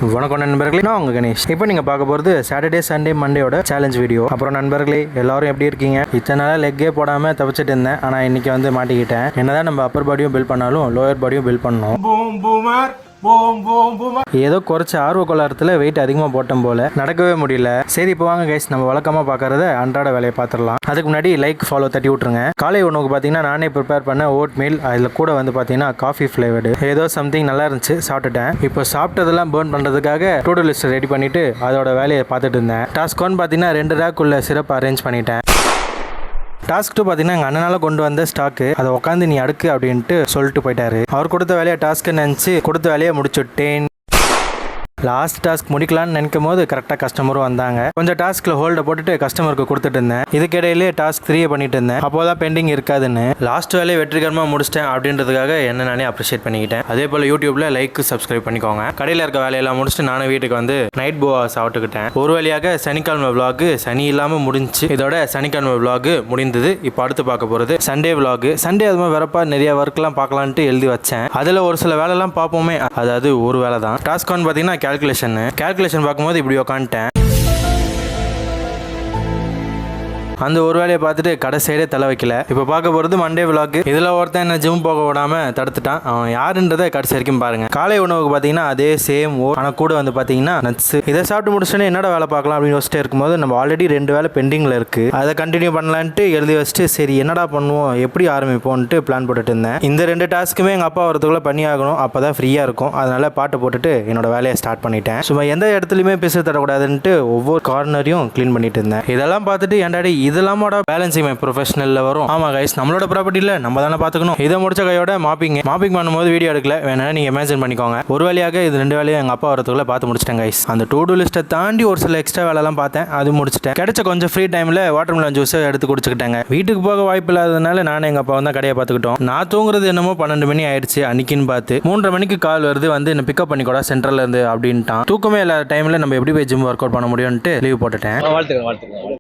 வணக்கம் நண்பர்களே, நான் உங்க கணேஷ். இப்போ நீங்க பார்க்க போகிறது சாட்டர்டே சண்டே மண்டேயோட சேலஞ்ச் வீடியோ. அப்புறம் நண்பர்களே எல்லாரும் எப்படி இருக்கீங்க? இத்தனை நாளாக லெக்கே போடாமல் தப்பிச்சிட்டு இருந்தேன். ஆனால் இன்னைக்கு வந்து மாட்டிக்கிட்டேன். என்னதான் நம்ம அப்பர் பாடியும் பில்ட் பண்ணாலும் லோயர் பாடியும் பில்ட் பண்ணணும். ஏதோ குறைச்ச ஆர்வ கோளாரத்தில் வெயிட் அதிகமாக போட்டோம் போல, நடக்கவே முடியல. சரி இப்போ வாங்க கைஸ், நம்ம வழக்கமாக பார்க்கறத அன்றாட வேலையை பார்த்துடலாம். அதுக்கு முன்னாடி லைக் ஃபாலோ தட்டி விட்டுருங்க. காலை உணவுக்கு பார்த்தீங்கன்னா நானே ப்ரிப்பேர் பண்ண ஓட் மீல், அதில் கூட வந்து பார்த்தீங்கன்னா காஃபி ஃப்ளேவர்டு ஏதோ சம்திங் நல்லா இருந்துச்சு, சாப்பிட்டுட்டேன். இப்போ சாப்பிட்டதெல்லாம் பேர்ன் பண்ணுறதுக்காக டூ டூ லிஸ்ட் ரெடி பண்ணிட்டு அதோட வேலையை பார்த்துட்டு இருந்தேன். டாஸ்க் 1 பார்த்தீங்கன்னா 2 ரேக் உள்ள சிறப்பு அரேஞ்ச் பண்ணிட்டேன். டாஸ்க் 2 பார்த்தீங்கன்னா எங்கள் அண்ணனால் கொண்டு வந்த ஸ்டாக்கு, அதை உட்காந்து நீ அடுக்கு அப்படின்ட்டு சொல்லிட்டு போயிட்டாரு. அவர் கொடுத்த வேலையை டாஸ்க்கு நினச்சி கொடுத்த வேலையை முடிச்சுட்டேன். லாஸ்ட் டாஸ்க் முடிக்கலான்னு நினைக்கும் போது கரெக்டாக கஸ்டமரும் வந்தாங்க. கொஞ்சம் டாஸ்கில் ஹோல்டை போட்டுட்டு கஸ்டமருக்கு கொடுத்துட்டு இருந்தேன். இதுக்கிடையிலே டாஸ்க் 3 பண்ணிட்டு இருந்தேன். அப்போதான் பெண்டிங் இருக்காதுன்னு லாஸ்ட் வேலையை வெற்றிகரமாக முடிச்சிட்டேன் அப்படின்றதுக்காக என்ன நானே அப்ரிஷியேட் பண்ணிக்கிட்டேன். அதே போல் யூடியூப்ல லைக் சப்ஸ்கிரைப் பண்ணிக்கோங்க. கடையில் இருக்க வேலையெல்லாம் முடிச்சுட்டு நானும் வீட்டுக்கு வந்து நைட் போவா சாப்பிட்டுக்கிட்டேன். ஒரு வழியாக சனிக்கிழமை விளாக் சனி இல்லாமல் முடிஞ்சு. இதோட சனிக்கிழமை விளாக் முடிந்தது. இப்போ அடுத்து பார்க்க போகிறது சண்டே விளாக். சண்டே அது மாதிரி வரப்பா நிறைய ஒர்க்லாம் பார்க்கலான்ட்டு எழுதி வச்சேன். அதில் ஒரு சில வேலைலாம் பார்ப்போமே, அதாவது ஒரு வேலை தான். டாஸ்க் 1 பார்த்தீங்கன்னா கேல்குலேஷன் பார்க்கும்போது இப்படி உட்காந்துட்டேன். அந்த ஒரு வேலையை பார்த்துட்டு கடை சைடே தலை வைக்கல. இப்போ பார்க்க போகிறது மண்டே விளாக். இதில் ஒருத்தன் என்ன ஜிம் போக விடாமல் தடுத்துட்டான். அவன் யாருன்றதை கடைசி வரைக்கும் பாருங்க. காலை உணவுக்கு பார்த்தீங்கன்னா அதே சேம் ஆனால் கூட வந்து பார்த்தீங்கன்னா நட்ஸ். இதை சாப்பிட்டு முடிச்சுட்டு என்னோட வேலை பார்க்கலாம் அப்படின்னு யோசிச்சிட்டே இருக்கும்போது நம்ம ஆல்ரெடி 2 வேலை பெண்டிங்கில் இருக்குது. அதை கண்டினியூ பண்ணலான்ட்டு எழுதி வச்சுட்டு சரி என்னடா பண்ணுவோம், எப்படி ஆரம்பிப்போன்ட்டு பிளான் போட்டுட்டு இருந்தேன். இந்த 2 டாஸ்க்குமே எங்கள் அப்பா வரதுக்குள்ளே பண்ணி ஆகணும், அப்போ தான் ஃப்ரீயாக இருக்கும். அதனால பாட்டு போட்டுட்டு என்னோட வேலையை ஸ்டார்ட் பண்ணிட்டேன். சும்மா எந்த இடத்துலையுமே பேச தரக்கூடாதுன்ட்டு ஒவ்வொரு கார்னரையும் க்ளீன் பண்ணிட்டு இருந்தேன். இதெல்லாம் பார்த்துட்டு ஏன்டாடி இதெல்லாமோட பேலன்சிங் ப்ரொஃபஷனலில் வரும். ஆமாம் கைஸ், நம்மளோட ப்ராப்பர்ட்டியில் நம்ம தானே பார்த்துக்கணும். இதை முடிச்ச கையோட மாப்பிங் பண்ணும்போது வீடியோ எடுக்கல, வேணா நீங்கள் இமேஜின் பண்ணிக்கோங்க. ஒரு வழியாக இது 2 வேலையும் எங்கள் அப்பா வரதுக்குள்ள பார்த்து முடிச்சிட்டேன் கைஸ். அந்த டூ டூ லிஸ்ட்டை தாண்டி ஒரு சில எக்ஸ்ட்ரா வேலைலாம் பார்த்தேன், அது முடிச்சிட்டேன். கிடைச்ச கொஞ்சம் ஃப்ரீ டைமில் வாட்டர்மெலன் ஜூஸ் எடுத்து குடிச்சுக்கிட்டாங்க. வீட்டுக்கு போக வாய்ப்பு இல்லாததுனால நானும் எங்கள் அப்பா வந்து கடையை பார்த்துக்கிட்டோம். நான் தூங்குறது என்னமோ 12 மணி ஆயிடுச்சு அன்னைக்குன்னு பார்த்து. 3:30 மணிக்கு கால் வருது, வந்து என்ன பிக்கப் பண்ணிக்கூட சென்ட்ரல்ல இருந்து அப்படின்ட்டான். தூக்கமே இல்லாத டைமில் நம்ம எப்படி போய் ஜிம் ஒர்க் அவுட் பண்ண முடியும்ட்டு லீவ் போட்டுட்டேன்.